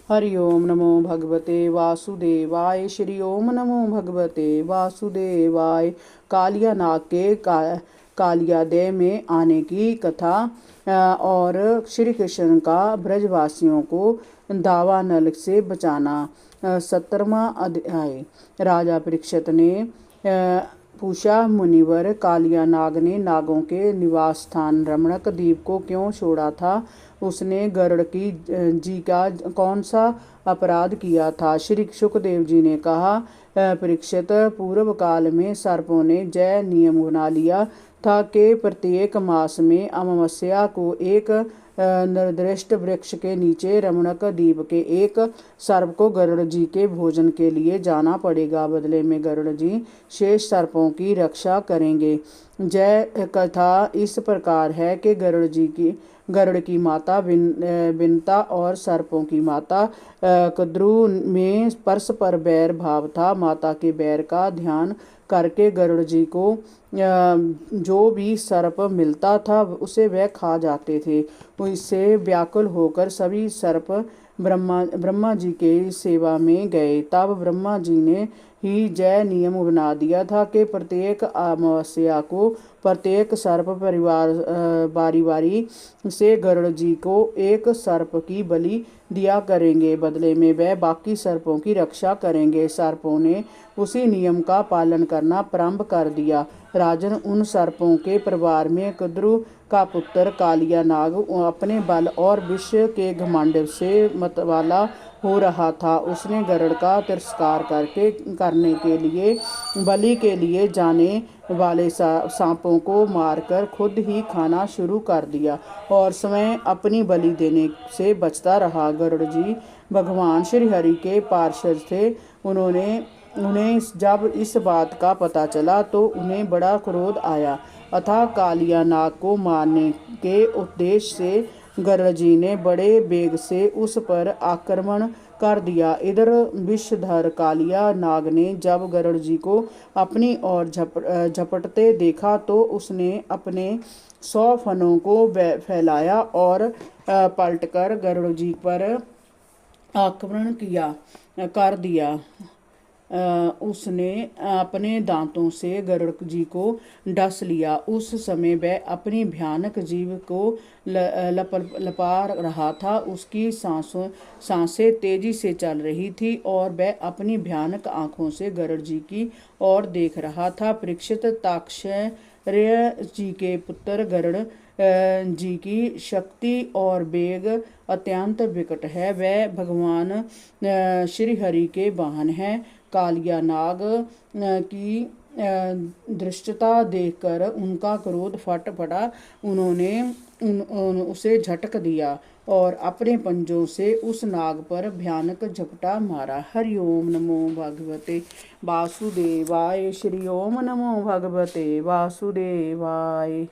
हरि ओम नमो भगवते वासुदेवाय। श्री ओम नमो भगवते वासुदेवाय। कालिया नाग के कालियादय में आने की कथा और श्री कृष्ण का ब्रजवासियों को दावानल से बचाना। 17वां अध्याय। राजा परीक्षित ने पूछा, मुनिवर, कालिया नाग ने नागों के निवास स्थान रमणक द्वीप को क्यों छोड़ा था? उसने गरुड़ की जी का कौन सा अपराध किया था? श्री सुखदेव जी ने कहा, परीक्षित, पूर्व काल में सर्पों ने जय नियम बना लिया था कि प्रत्येक मास में अमावस्या को एक निर्दिष्ट वृक्ष के नीचे रमणक द्वीप के एक सर्प को गरुड़ जी के भोजन के लिए जाना पड़ेगा। बदले में गरुड़ जी शेष सर्पों की रक्षा करेंगे। जय कथा इस प्रकार है कि गरुड़ की माता बिनता और सर्पों की माता कद्रु में परस्पर बैर भाव था। माता के बैर का ध्यान करके गरुड़ जी को जो भी सर्प मिलता था उसे वह खा जाते थे। इससे व्याकुल होकर सभी सर्प ब्रह्मा जी के सेवा में गए। तब ब्रह्मा जी ने ही जय नियम बना दिया था कि प्रत्येक अमावस्या को प्रत्येक सर्प परिवार बारी बारी से गरुड़ जी को एक सर्प की बलि दिया करेंगे। बदले में वह बाकी सर्पों की रक्षा करेंगे। सर्पों ने उसी नियम का पालन करना प्रारंभ कर दिया। राजन, उन सर्पों के परिवार में कद्रु का पुत्र कालिया नाग अपने बल और विष के घमंड से मतवाला हो रहा था। उसने गरुड़ का तिरस्कार करने के लिए बलि के लिए जाने वाले सांपों को मारकर खुद ही खाना शुरू कर दिया और स्वयं अपनी बलि देने से बचता रहा। गरुड़ जी भगवान श्री हरि के पार्षद थे। उन्हें जब इस बात का पता चला तो उन्हें बड़ा क्रोध आया। अतः कालिया नाग को मारने के उद्देश्य से गरुड़ जी ने बड़े वेग से उस पर आक्रमण कर दिया। इधर विषधर कालिया नाग ने जब गरुड़ जी को अपनी ओर झपटते देखा तो उसने अपने 100 फनों को फैलाया और पलटकर गरुड़ जी पर आक्रमण कर दिया। उसने अपने दांतों से गरुड़ जी को डस लिया। उस समय वह अपनी भयानक जीभ को लपा रहा था। उसकी सांसें तेजी से चल रही थी और वह अपनी भयानक आंखों से गरुड़ जी की ओर देख रहा था। परीक्षित, ताक्षर्य जी के पुत्र गरुड़ जी की शक्ति और वेग अत्यंत विकट है। वह भगवान श्री हरि के वाहन है। कालिया नाग की दृष्टता देखकर उनका क्रोध फट पड़ा। उन्होंने उसे झटक दिया और अपने पंजों से उस नाग पर भयानक झपटा मारा। हरि ओम नमो भगवते वासुदेवाय। श्री ओम नमो भगवते वासुदेवाय।